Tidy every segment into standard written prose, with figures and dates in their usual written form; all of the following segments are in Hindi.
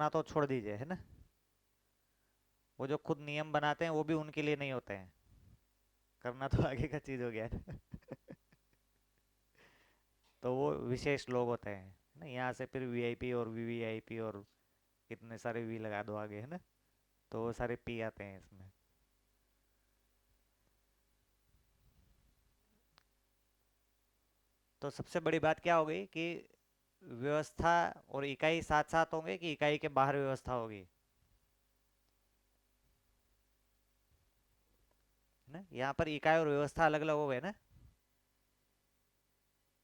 करना तो छोड़ दीजिए, है ना। वो जो खुद नियम बनाते हैं वो भी उनके लिए नहीं होते हैं। करना तो आगे का चीज हो गया ना। तो वो विशेष लोग होते हैं ना। यहाँ से फिर वीआईपी और वीवीआईपी और कितने सारे वी लगा दो आगे, है ना। तो वो सारे पी आते हैं इसमें। तो सबसे बड़ी बात क्या हो गई कि व्यवस्था और इकाई साथ साथ होंगे कि इकाई के बाहर व्यवस्था होगी, है ना। यहाँ पर इकाई और व्यवस्था अलग अलग हो गए ना।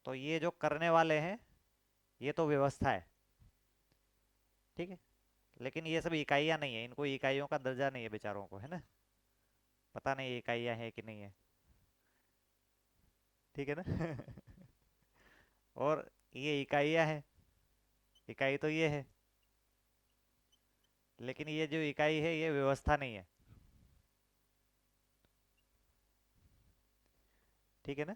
तो ये जो करने वाले हैं ये तो व्यवस्था है, ठीक है। लेकिन ये सब इकाइयाँ नहीं है, इनको इकाइयों का दर्जा नहीं है बेचारों को, है ना। पता नहीं ये इकाइयाँ है कि नहीं है, ठीक है ना। और ये इकाइयाँ है, इकाई तो ये है, लेकिन ये जो इकाई है ये व्यवस्था नहीं है, ठीक है ना।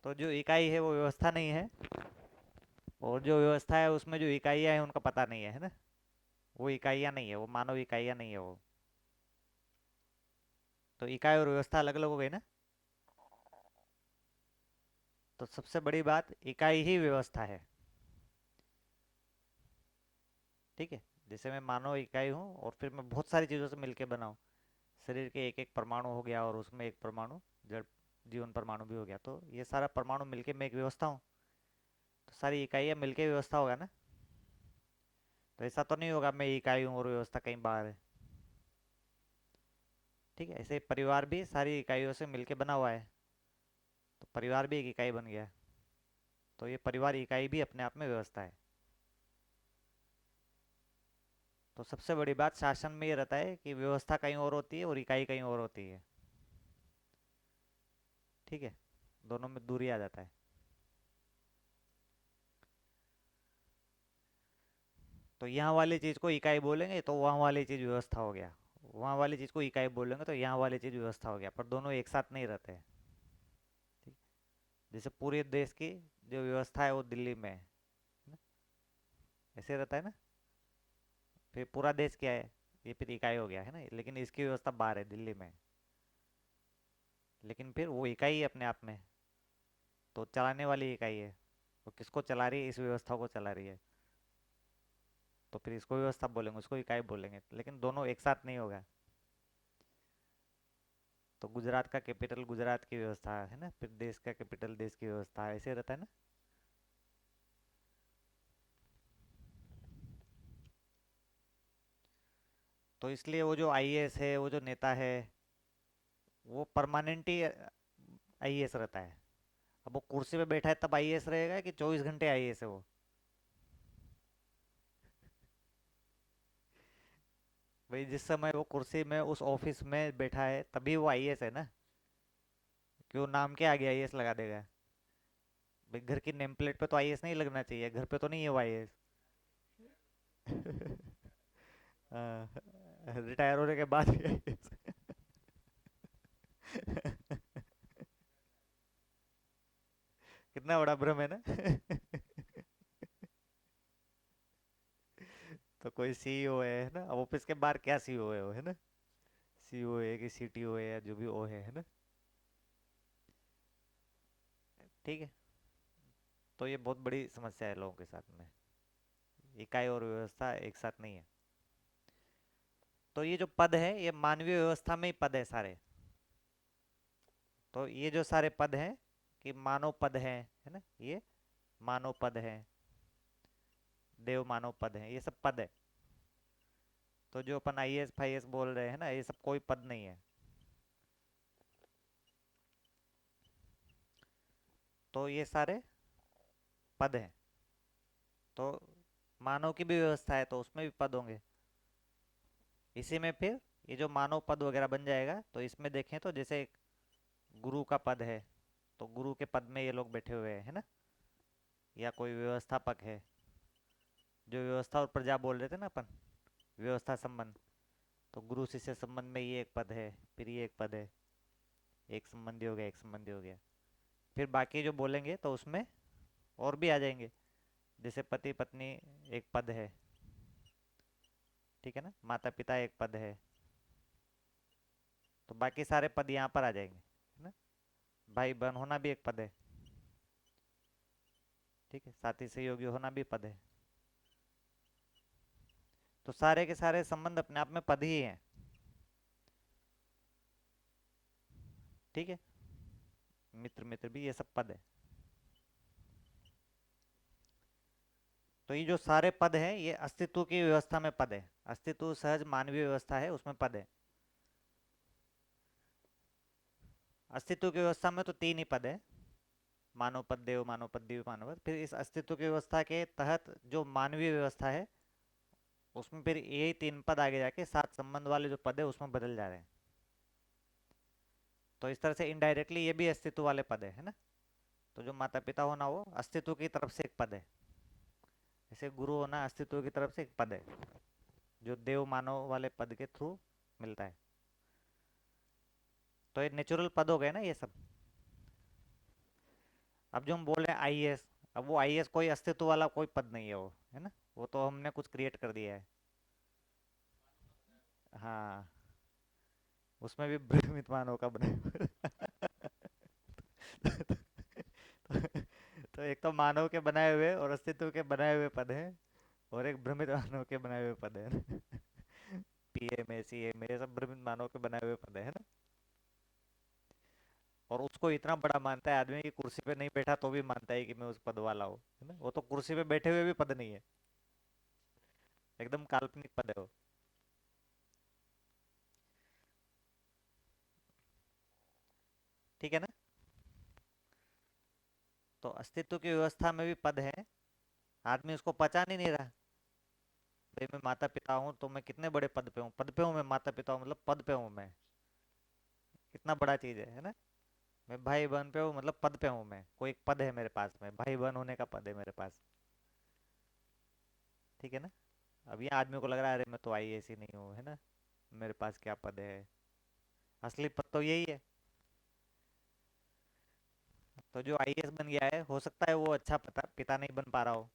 तो जो इकाई है वो व्यवस्था नहीं है, और जो व्यवस्था है उसमें जो इकाइयाँ हैं उनका पता नहीं है ना। वो इकाइयाँ नहीं है, वो मानव इकाइयाँ नहीं है वो। तो इकाई और व्यवस्था अलग अलग हो गई ना। तो सबसे बड़ी बात, इकाई ही व्यवस्था है, ठीक है। जैसे मैं मानव इकाई हूँ और फिर मैं बहुत सारी चीज़ों से मिलके बना हूँ। शरीर के एक एक परमाणु हो गया और उसमें एक परमाणु जड़ जीवन परमाणु भी हो गया, तो ये सारा परमाणु मिलके मैं एक व्यवस्था हूँ। तो सारी इकाइयाँ मिलके व्यवस्था होगा ना। तो ऐसा तो नहीं होगा मैं इकाई हूँ और व्यवस्था कहीं बाहर है, ठीक है। ऐसे परिवार भी सारी इकाइयों से मिलके बना हुआ है, तो परिवार भी एक इकाई बन गया। तो ये परिवार इकाई भी अपने आप में व्यवस्था है। तो सबसे बड़ी बात शासन में ये रहता है कि व्यवस्था कहीं और होती है और इकाई कहीं और होती है, ठीक है। दोनों में दूरी आ जाता है। तो यहाँ वाली चीज़ को इकाई बोलेंगे तो वहाँ वाली चीज़ व्यवस्था हो गया, वहाँ वाली चीज़ को इकाई बोलेंगे तो यहाँ वाली चीज़ व्यवस्था हो गया, पर दोनों एक साथ नहीं रहते हैं, ठीक। जैसे पूरे देश की जो व्यवस्था है वो दिल्ली में है ना? ऐसे रहता है ना। फिर पूरा देश क्या है, ये फिर इकाई हो गया है ना, लेकिन इसकी व्यवस्था बाहर है दिल्ली में। लेकिन फिर वो इकाई है अपने आप में, तो चलाने वाली इकाई है। वो किसको चला रही है, इस व्यवस्था को चला रही है। तो फिर इसको व्यवस्था बोलेंगे, उसको इकाई बोलेंगे, लेकिन दोनों एक साथ नहीं होगा। तो गुजरात का कैपिटल गुजरात की व्यवस्था है ना, फिर देश का कैपिटल देश की व्यवस्था है, ऐसे रहता है ना। तो इसलिए वो जो आईएएस है, वो जो नेता है, वो परमानेंट ही आईएएस रहता है। अब वो कुर्सी पे बैठा है तब आईएएस रहेगा कि 24 घंटे आईएएस है वो। भाई जिस समय वो कुर्सी में उस ऑफिस में बैठा है तभी वो आईएएस है ना। क्यों नाम के आगे आईएएस लगा देगा। भाई घर की नेम प्लेट पे तो आईएएस नहीं लगना चाहिए, घर पे तो नहीं है वो आईएएस। रिटायर होने के बाद भी आईएएस। कितना बड़ा भ्रम है ना। तो कोई सीईओ है ना, अब ऑफिस के बाहर क्या सीईओ है वो, है ना। सीईओ है कि सीटीओ है या जो भी ओ है ना। ठीक है। तो ये बहुत बड़ी समस्या है लोगों के साथ में, इकाई और व्यवस्था एक साथ नहीं है। तो ये जो पद है ये मानवीय व्यवस्था में ही पद है सारे। तो ये जो सारे पद हैं कि मानव पद है ना, ये मानव पद है, देव मानव पद है, ये सब पद है। तो जो अपन आईएएस फाईएएस बोल रहे हैं ना, ये सब कोई पद नहीं है। तो ये सारे पद हैं। तो मानव की भी व्यवस्था है तो उसमें भी पद होंगे। इसी में फिर ये जो मानव पद वगैरह बन जाएगा, तो इसमें देखें तो जैसे एक गुरु का पद है, तो गुरु के पद में ये लोग बैठे हुए हैं, है ना। या कोई व्यवस्थापक है, जो व्यवस्था और प्रजा बोल रहे थे ना अपन, व्यवस्था संबंध। तो गुरु शिष्य संबंध में ये एक पद है, फिर ये एक पद है, एक संबंधी हो गया, एक संबंधी हो गया। फिर बाकी जो बोलेंगे तो उसमें और भी आ जाएंगे। जैसे पति पत्नी एक पद है, ठीक है ना, माता पिता एक पद है, तो बाकी सारे पद यहाँ पर आ जाएंगे, है ना। भाई बहन होना भी एक पद है, ठीक है, साथी सहयोगी होना भी पद है। तो सारे के सारे संबंध अपने आप में पद ही हैं, ठीक है। मित्र मित्र भी ये सब पद है। तो ये जो सारे पद हैं ये अस्तित्व की व्यवस्था में पद है। अस्तित्व सहज मानवीय व्यवस्था है, उसमें पद है। अस्तित्व की व्यवस्था में तो तीन ही पद है, मानव पद, देव मानव पद, दिव्य मानव पद। फिर इस अस्तित्व की व्यवस्था के तहत जो मानवीय व्यवस्था है उसमें फिर यही तीन पद आगे जाके सात संबंध वाले जो पद है उसमें बदल जा रहे हैं। तो इस तरह से इनडायरेक्टली ये भी अस्तित्व वाले पद है ना। तो जो माता पिता होना वो अस्तित्व की तरफ से एक पद है, जैसे गुरु होना अस्तित्व की तरफ से एक पद है, जो देव मानव वाले पद के थ्रू मिलता है। तो ये नेचुरल पद हो गए ना ये सब। अब जो हम बोल रहे हैं आईएएस, अब वो आईएएस कोई अस्तित्व वाला कोई पद नहीं है वो, है ना। वो तो हमने कुछ क्रिएट कर दिया है। हाँ, उसमें भी भ्रमित मानव का बनाए हुए। तो एक तो मानव के बनाए हुए और अस्तित्व के बनाए हुए पद हैं, और एक भ्रमित मानव के बनाए हुए पद है। पीएम ए सी एम ये सब भ्रमित मानव के बनाए हुए पद है ना। और उसको इतना बड़ा मानता है आदमी की कुर्सी पे नहीं बैठा तो भी मानता है कि मैं उस पद वाला हूँ, है ना। वो तो कुर्सी पे बैठे हुए भी पद नहीं है, एकदम काल्पनिक पद है वो। ठीक है ना। तो अस्तित्व की व्यवस्था में भी पद है, आदमी उसको पहचान ही नहीं रहा। भाई मैं माता पिता हूँ तो मैं कितने बड़े पद पे हूँ, पद पे हूँ मैं, माता पिता हूँ मतलब पद पे हूँ मैं, कितना बड़ा चीज है ना। मैं भाई बहन पे हूँ मतलब पद पे हूँ मैं, कोई एक पद है मेरे पास में, भाई बहन होने का पद है मेरे पास, ठीक है ना। अब ये आदमी को लग रहा है अरे मैं तो आईएएस ही नहीं हूँ, है ना, मेरे पास क्या पद है। असली पद तो यही है। तो जो आईएएस बन गया है हो सकता है वो अच्छा पिता नहीं बन पा रहा हो,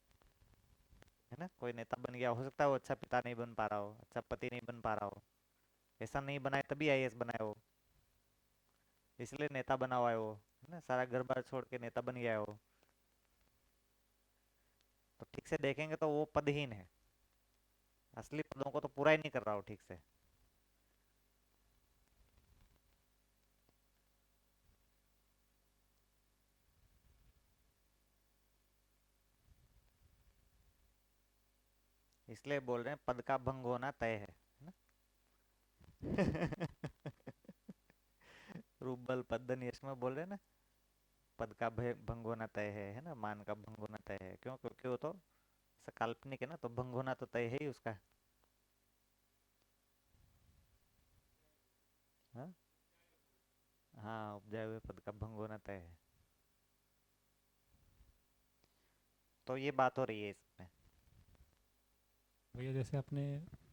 है ना। कोई नेता बन गया, हो सकता है वो अच्छा पिता नहीं बन पा रहा हो, अच्छा पति नहीं बन पा रहा हो। ऐसा नहीं बनाए तभी आईएएस बनाए हो, इसलिए नेता बना हुआ है वो, है ना। सारा घर बार छोड़ के नेता बन गया है वो। तो ठीक से देखेंगे तो वो पदहीन है, असली पदों को तो पूरा ही नहीं कर रहा हो ठीक से। इसलिए बोल रहे हैं पद का भंग होना तय है ना। रूबल पद्दन यश में बोल रहे हैं ना, पद का भंग होना तय है ना, मान का भंग होना तय है। क्यों? क्योंकि वो तो ऐसा काल्पनिक है ना, तो भंग होना तो तय है ही उसका। हाँ, हाँ, उपजाए हुए पद का भंग होना तय है। तो ये बात हो रही है इसमें। भैया जैसे आपने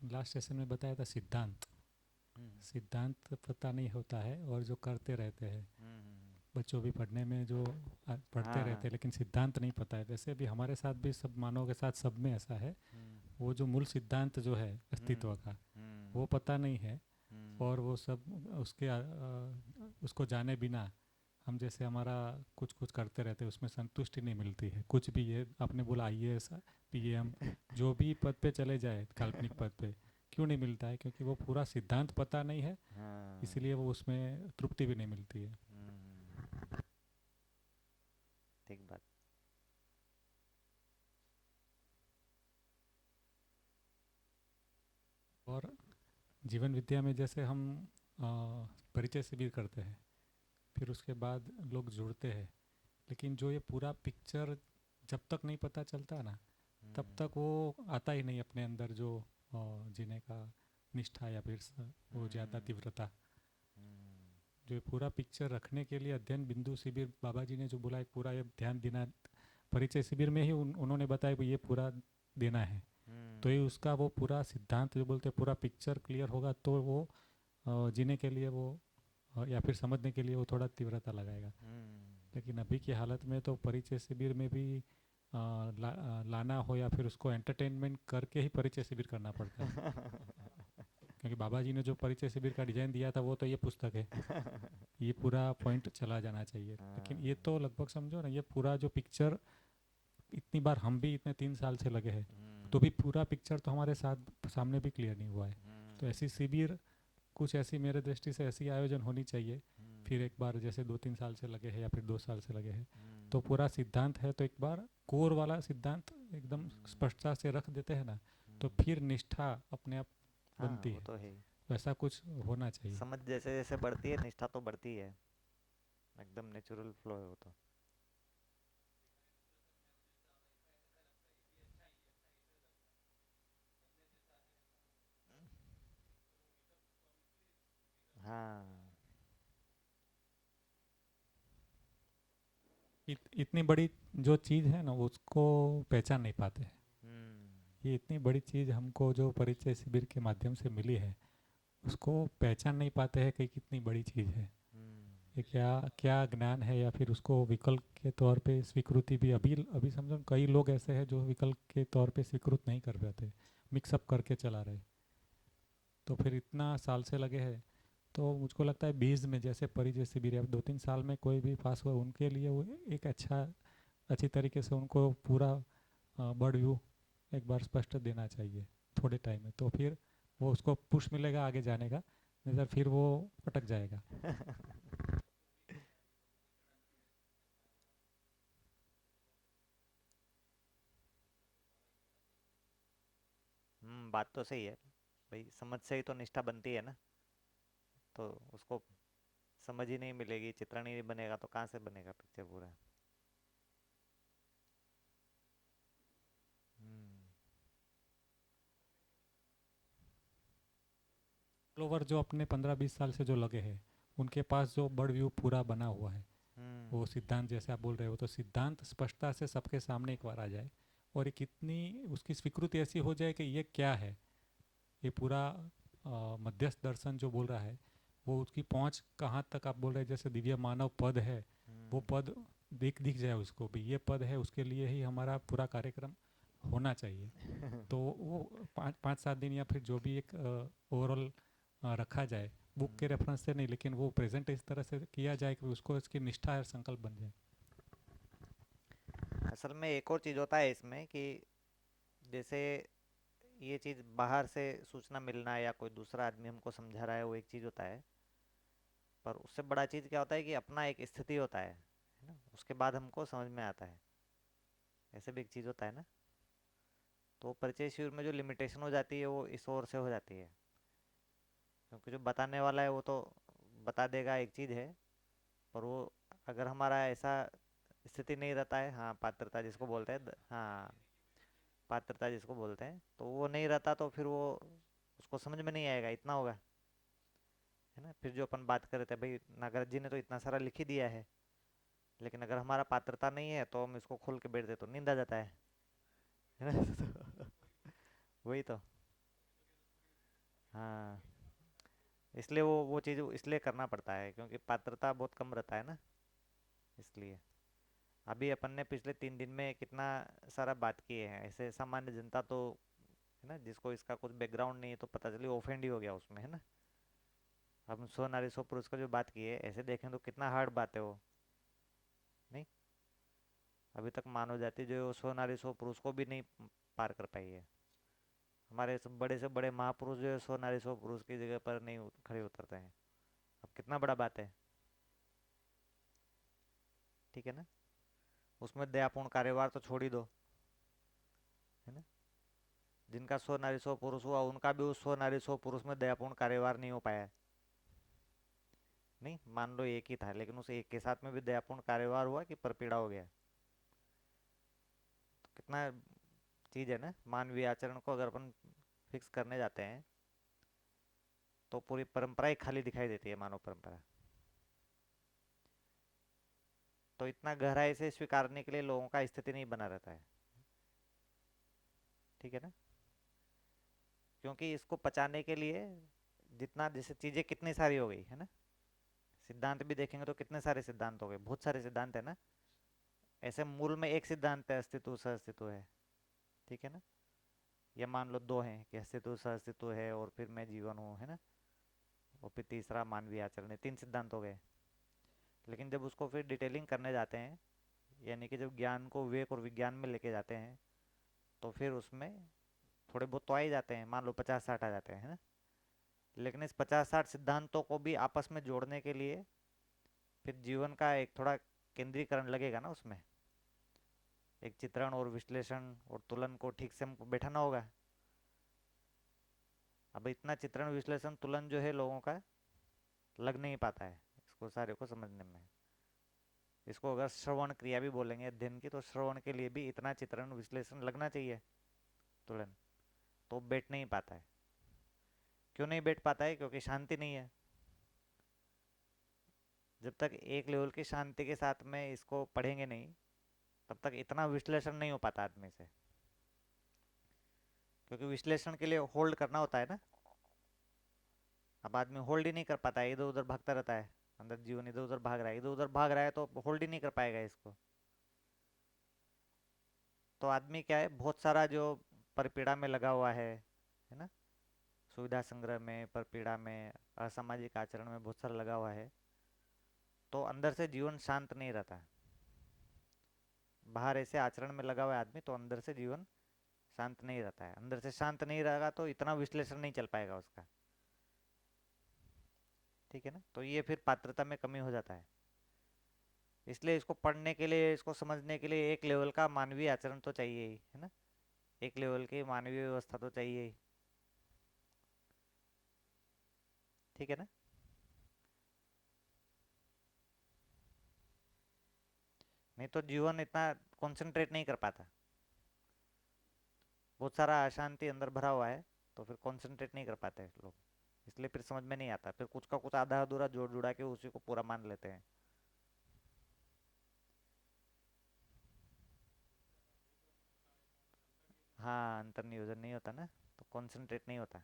लास्ट सेशन में बताया था सिद्धांत, हम्म, सिद्धांत पता नहीं होता है और जो करते रहते हैं हम्म। बच्चों भी पढ़ने में जो पढ़ते हाँ, रहते हाँ। हैं लेकिन सिद्धांत नहीं पता है, वैसे भी हमारे साथ भी सब मानव के साथ सब में ऐसा है। हम्म, वो जो मूल सिद्धांत जो है हम्म, अस्तित्व का हम्म, वो पता नहीं है। हम्म, और वो सब उसके उसको जाने बिना हम जैसे हमारा कुछ कुछ करते रहते हैं उसमें संतुष्टि नहीं मिलती है। कुछ भी ये आपने बोला आईएएस पीएम जो भी पद पे चले जाए काल्पनिक पद पे, क्यों नहीं मिलता है? क्योंकि वो पूरा सिद्धांत पता नहीं है, हाँ, इसलिए वो उसमें तृप्ति भी नहीं मिलती है। ठीक बात। और जीवन विद्या में जैसे हम अ, परिचय शिविर करते हैं, फिर उसके बाद लोग जुड़ते हैं, लेकिन जो ये पूरा पिक्चर जब तक नहीं पता चलता ना तब हम्म, तक वो आता ही नहीं अपने अंदर जो जीने का निष्ठा या फिर वो ज़्यादा हम्म, तीव्रता। हम्म, जो ये पूरा पिक्चर रखने के लिए अध्ययन बिंदु शिविर बाबा जी ने जो बोला एक पूरा ये ध्यान देना, परिचय शिविर में ही उन्होंने बताया कि ये पूरा देना है। तो ये हम्म, उसका वो पूरा सिद्धांत जो बोलते हैं पूरा पिक्चर क्लियर होगा तो वो जीने के लिए वो या फिर समझने के लिए वो थोड़ा तीव्रता लगाएगा। हम्म, लेकिन अभी की हालत में तो परिचय शिविर में भी लाना हो या फिर उसको एंटरटेनमेंट करके ही परिचय शिविर करना पड़ता है, क्योंकि बाबा जी ने जो परिचय शिविर का डिज़ाइन दिया था वो तो ये पुस्तक है, ये पूरा पॉइंट चला जाना चाहिए। लेकिन ये हाँ। तो लगभग समझो ना, ये पूरा जो पिक्चर इतनी बार हम भी इतने 3 साल से लगे हैं, तो भी पूरा पिक्चर तो हमारे साथ सामने भी क्लियर नहीं हुआ है। तो ऐसी शिविर कुछ ऐसी मेरे दृष्टि से ऐसी आयोजन होनी चाहिए। फिर एक बार जैसे 2-3 साल से लगे हैं या फिर 2 साल से लगे हैं, तो पूरा सिद्धांत है तो एक बार कोर वाला सिद्धांत एकदम स्पष्टता से रख देते हैं ना, तो फिर निष्ठा अपने आप हाँ बनती वो है। तो है ही। वैसा कुछ होना चाहिए। समझ जैसे जैसे बढ़ती है निष्ठा तो बढ़ती है, एकदम नेचुरल फ्लो है वो तो। हाँ। इतनी बड़ी जो चीज़ है ना उसको पहचान नहीं पाते हैं। हम्म। ये इतनी बड़ी चीज़ हमको जो परिचय शिविर के माध्यम से मिली है, उसको पहचान नहीं पाते हैं कि कितनी बड़ी चीज़ है। हम्म। ये क्या क्या ज्ञान है, या फिर उसको विकल्प के तौर पे स्वीकृति भी अभी अभी समझो कई लोग ऐसे हैं जो विकल्प के तौर पे स्वीकृत नहीं कर पाते, मिक्सअप करके चला रहे। तो फिर इतना साल से लगे हैं, तो मुझको लगता है 20 में जैसे परिचय शिविर है, अब 2-3 साल में कोई भी पास हुआ उनके लिए वो एक अच्छी तरीके से उनको पूरा बर्ड व्यू एक बार स्पष्ट देना चाहिए थोड़े टाइम में, तो फिर वो उसको पुश मिलेगा आगे जाने का, नहीं तो फिर वो अटक जाएगा। बात तो सही है। भाई समझ से ही तो निष्ठा बनती है ना। तो उसको समझ ही नहीं मिलेगी, चित्रण ही नहीं बनेगा तो कहाँ से बनेगा पिक्चर पूरा। हम्म। ओवर जो अपने 15-20 साल से जो लगे हैं, उनके पास जो बर्ड व्यू पूरा बना हुआ है, हम्म। वो सिद्धांत जैसे आप बोल रहे हो, तो सिद्धांत स्पष्टता से सबके सामने एक बार आ जाए, और एक इतनी उसकी स्वीकृति ऐसी हो जाए कि ये क्या है, ये पूरा मध्यस्थ दर्शन जो बोल रहा है, वो उसकी पहुंच कहाँ तक आप बोल रहे हैं, जैसे दिव्य मानव पद है, वो हम्म। पद दिख जाए उसको भी, ये पद है, उसके लिए ही हमारा पूरा कार्यक्रम होना चाहिए। तो वो 5-7 दिन या फिर जो भी एक ओवरऑल रखा जाए, बुक के रेफरेंस से नहीं, लेकिन वो प्रेजेंट इस तरह से किया जाए कि उसको इसकी निष्ठा और संकल्प बन जाए। असल में एक और चीज़ होता है इसमें कि जैसे ये चीज़ बाहर से सूचना मिलना या कोई दूसरा आदमी हमको समझा रहा है वो एक चीज़ होता है। पर उससे बड़ा चीज़ क्या होता है कि अपना एक स्थिति होता है ना, उसके बाद हमको समझ में आता है। ऐसे भी एक चीज़ होता है ना। तो परिचय शिविर में जो लिमिटेशन हो जाती है वो इस ओर से हो जाती है, क्योंकि जो बताने वाला है वो तो बता देगा एक चीज़ है। पर वो अगर हमारा ऐसा स्थिति नहीं रहता है, हाँ पात्रता जिसको बोलते हैं, हाँ पात्रता जिसको बोलते हैं, तो वो नहीं रहता तो फिर वो उसको समझ में नहीं आएगा, इतना होगा। है ना। फिर जो अपन बात कर रहे थे भाई, नागराज जी ने तो इतना सारा लिख ही दिया है, लेकिन अगर हमारा पात्रता नहीं है तो हम इसको खोल के बैठ दे तो नींद आ जाता है ना। तो वही तो। हाँ। इसलिए वो चीज़ इसलिए करना पड़ता है क्योंकि पात्रता बहुत कम रहता है ना, इसलिए। अभी अपन ने पिछले 3 दिन में कितना सारा बात किए हैं, ऐसे सामान्य जनता तो है ना, जिसको इसका कुछ बैकग्राउंड नहीं है तो पता चली ऑफेंड ही हो गया उसमें, है ना। हम 100 नारी 100 पुरुष का जो बात की है, ऐसे देखें तो कितना हार्ड बात है वो। नहीं। अभी तक मानव जाति जो है वो 100 नारी 100 पुरुष को भी नहीं पार कर पाई है। हमारे सब बड़े से बड़े महापुरुष जो है 100 नारी 100 पुरुष की जगह पर नहीं खड़े उतरते हैं। अब कितना बड़ा बात है। ठीक है ना। उसमें दयापूर्ण कार्यभार तो छोड़ ही दो, है ना। जिनका 100 नारी 100 पुरुष हुआ उनका भी उस 100 नारी 100 पुरुष में दयापूर्ण कार्यभार नहीं हो पाया। नहीं, मान लो एक ही था लेकिन उस एक के साथ में भी दयापूर्ण कार्यभार हुआ कि परपीड़ा हो गया। तो कितना चीज है ना, मानवीय आचरण को अगर अपन फिक्स करने जाते हैं तो पूरी परंपरा ही खाली दिखाई देती है, मानव परंपरा। तो इतना गहराई से स्वीकारने के लिए लोगों का स्थिति नहीं बना रहता है। ठीक है ना। क्योंकि इसको पचाने के लिए जितना जैसे चीजें कितनी सारी हो गई है ना। सिद्धांत भी देखेंगे तो कितने सारे सिद्धांत हो गए, बहुत सारे सिद्धांत है ना। ऐसे मूल में एक सिद्धांत है, अस्तित्व सह अस्तित्व है, ठीक है ना। ये मान लो दो हैं कि अस्तित्व सह अस्तित्व है और फिर मैं जीवन हूँ, है ना। और फिर तीसरा मानवीय आचरण है, तीन सिद्धांत हो गए। लेकिन जब उसको फिर डिटेलिंग करने जाते हैं, यानी कि जब ज्ञान को विवेक और विज्ञान में लेके जाते हैं, तो फिर उसमें थोड़े बहुत तो आ ही जाते हैं, मान लो 50-60 आ जाते हैं, है ना। लेकिन इस 50-60 सिद्धांतों को भी आपस में जोड़ने के लिए फिर जीवन का एक थोड़ा केंद्रीकरण लगेगा ना उसमें। एक चित्रण और विश्लेषण और तुलन को ठीक से हमको बैठाना होगा। अब इतना चित्रण विश्लेषण तुलन जो है लोगों का लग नहीं पाता है इसको सारे को समझने में। इसको अगर श्रवण क्रिया भी बोलेंगे अध्ययन की, तो श्रवण के लिए भी इतना चित्रण विश्लेषण लगना चाहिए, तुलन। तो बैठ नहीं पाता है। क्यों नहीं बैठ पाता है? क्योंकि शांति नहीं है। जब तक एक लेवल की शांति के साथ में इसको पढ़ेंगे नहीं, तब तक इतना विश्लेषण नहीं हो पाता आदमी से। क्योंकि विश्लेषण के लिए होल्ड करना होता है ना। अब आदमी होल्ड ही नहीं कर पाता है, इधर उधर भागता रहता है। अंदर जीवन इधर उधर भाग रहा है, इधर उधर भाग रहा है, तो होल्ड ही नहीं कर पाएगा इसको। तो आदमी क्या है, बहुत सारा जो परपीड़ा में लगा हुआ है ना। सुविधा संग्रह में, परपीड़ा में, असामाजिक आचरण में बहुत सारा लगा हुआ है। तो अंदर से जीवन शांत नहीं रहता। बाहर ऐसे आचरण में लगा हुआ है आदमी, तो अंदर से जीवन शांत नहीं रहता है। अंदर से शांत नहीं रहेगा तो इतना विश्लेषण नहीं चल पाएगा उसका, ठीक है ना। तो ये फिर पात्रता में कमी हो जाता है। इसलिए इसको पढ़ने के लिए, इसको समझने के लिए एक लेवल का मानवीय आचरण तो चाहिए ही, है ना। एक लेवल की मानवीय व्यवस्था तो चाहिए ही, ठीक है ना। नहीं तो जीवन इतना कंसंट्रेट नहीं कर पाता। बहुत सारा अशांति अंदर भरा हुआ है, तो फिर कंसंट्रेट नहीं कर पाते लोग। इसलिए फिर समझ में नहीं आता, फिर कुछ का कुछ आधा अधूरा जोड़ जुड़ा के उसी को पूरा मान लेते हैं। हाँ, अंतर्नियोजन नहीं होता ना, तो कंसंट्रेट नहीं होता।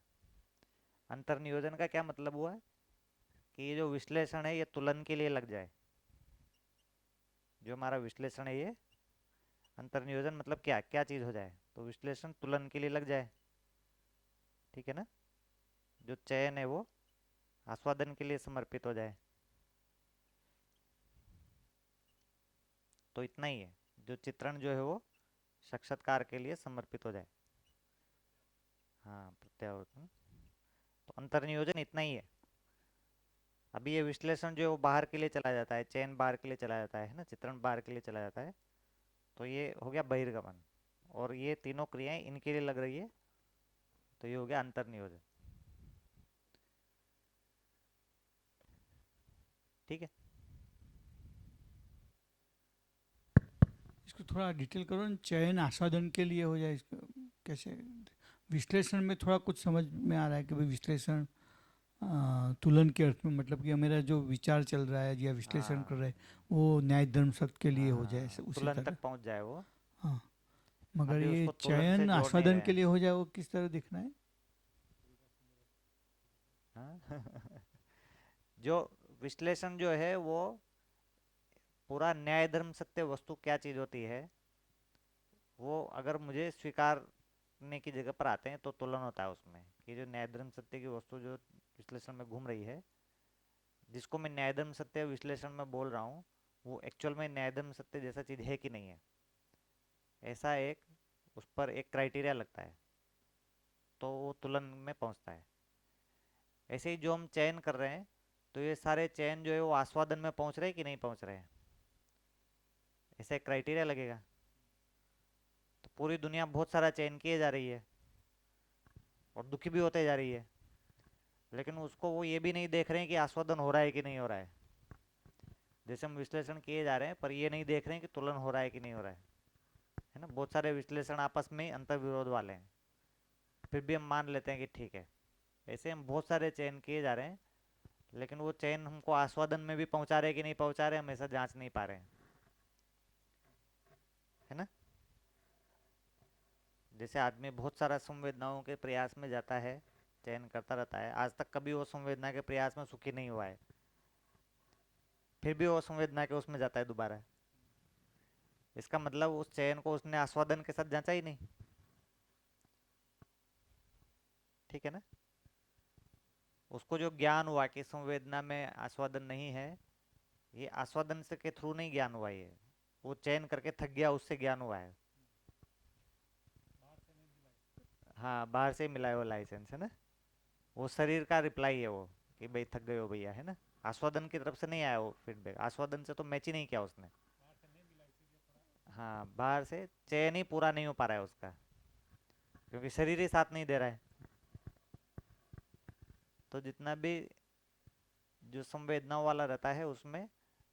अंतर्नियोजन का क्या मतलब हुआ कि ये जो विश्लेषण है ये तुलन के लिए लग जाए। जो हमारा विश्लेषण है ये अंतर्नियोजन मतलब क्या क्या चीज़ हो जाए, तो विश्लेषण तुलन के लिए लग जाए, ठीक है ना। जो चयन है वो आस्वादन के लिए समर्पित हो जाए। तो इतना ही है, जो चित्रण जो है वो साक्षात्कार के लिए समर्पित हो जाए। हाँ, प्रत्यावर्तन। तो अंतर्नियोजन इतना ही है। अभी ये विश्लेषण जो है वो बाहर के लिए चला जाता है, चयन बाहर के लिए चला जाता है ना, चित्रण बाहर के लिए चला जाता है। तो ये हो गया बहिर्गमन। और ये तीनों क्रियाएं इनके लिए लग रही है, तो ये हो गया अंतर्नियोजन, ठीक है। इसको थोड़ा डिटेल करो न, चयन आस्वादन के लिए हो जाए, इसको कैसे? विश्लेषण में थोड़ा कुछ समझ में आ रहा है कि भाई विश्लेषण तुलन के अर्थ में, मतलब कि मेरा जो विचार चल रहा है या विश्लेषण कर हाँ रहा है वो न्याय धर्म सत्य के लिए हो जाए, हाँ, उसी तुलन तक तरह। पहुंच जाए वो। हाँ, मगर अभी ये उसको तुलन से चयन जोड़ नहीं आस्वादन रहे के हैं। लिए हो जाए, वो किस तरह दिखना है? हाँ जो विश्लेषण जो है वो पूरा न्याय धर्म सत्य वस्तु क्या चीज होती है, वो अगर मुझे स्वीकारने की जगह पर आते हैं तो तुलन होता है उसमें, कि जो न्याय धर्म सत्य की वस्तु जो विश्लेषण में घूम रही है, जिसको मैं न्याय धर्म सत्य विश्लेषण में बोल रहा हूँ, वो एक्चुअल में न्याय धर्म सत्य जैसा चीज है कि नहीं है। ऐसा एक उस पर एक क्राइटेरिया लगता है, तो वो तुलन में पहुंचता है। ऐसे ही जो हम चयन कर रहे हैं, तो ये सारे चयन जो है वो आस्वादन में पहुंच रहे हैं कि नहीं पहुंच रहे हैं, ऐसा एक क्राइटेरिया लगेगा। तो पूरी दुनिया बहुत सारा चयन किए जा रही है और दुखी भी होते जा रही है, लेकिन उसको वो ये भी नहीं देख रहे हैं कि आस्वादन हो रहा है कि नहीं हो रहा है। जैसे हम विश्लेषण किए जा रहे हैं, पर ये नहीं देख रहे हैं कि तुलन हो रहा है कि नहीं हो रहा है ना। बहुत सारे विश्लेषण आपस में अंतर विरोध वाले हैं, फिर भी हम मान लेते हैं कि ठीक है। ऐसे हम बहुत सारे चयन किए जा रहे हैं, लेकिन वो चयन हमको आस्वादन में भी पहुंचा रहे कि नहीं पहुंचा रहे, हम ऐसा जांच नहीं पा रहे हैं, है ना। जैसे आदमी बहुत सारा संवेदनाओं के प्रयास में जाता है, चयन करता रहता है, आज तक कभी वो संवेदना के प्रयास में सुखी नहीं हुआ है, फिर भी वो संवेदना के उसमें जाता है दोबारा, इसका मतलब उस चयन को उसने आस्वादन के साथ जांचा ही नहीं। ठीक है ना। उसको जो ज्ञान हुआ कि संवेदना में आस्वादन नहीं है, ये आस्वादन से के थ्रू नहीं ज्ञान हुआ, ये वो चयन करके थक गया, उससे ज्ञान हुआ है। हाँ, बाहर से ही मिला है वो लाइसेंस, है ना। वो शरीर का रिप्लाई है वो, कि भाई थक गए हो भैया, है ना। आस्वादन की तरफ से नहीं आया वो फीडबैक, आस्वादन से तो मैच ही नहीं किया उसने। हाँ, बाहर से चयन ही पूरा नहीं हो पा रहा है उसका, क्योंकि शरीर ही साथ नहीं दे रहा है। तो जितना भी जो संवेदनाओं वाला रहता है उसमें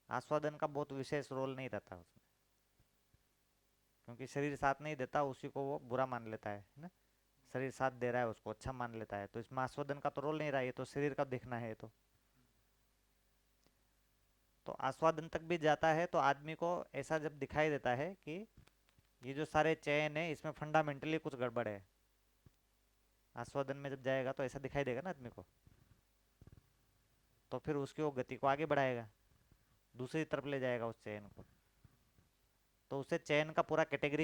आस्वादन का बहुत विशेष रोल नहीं रहता उसमें, क्योंकि शरीर साथ नहीं देता, उसी को वो बुरा मान लेता है ना। शरीर साथ दे रहा है उसको अच्छा मान लेता है, तो इसमें आस्वादन का तो रोल नहीं रहा, ये तो शरीर का देखना है। तो आस्वादन तक भी जाता है तो आदमी को ऐसा जब दिखाई देता है कि ये जो सारे चयन है इसमें फंडामेंटली कुछ गड़बड़ है, आस्वादन में जब जाएगा तो ऐसा दिखाई देगा ना आदमी को, तो फिर उसकी वो गति को आगे बढ़ाएगा, दूसरी तरफ ले जाएगा उस चयन को। तो उसे चयन का पूरा कैटेगरी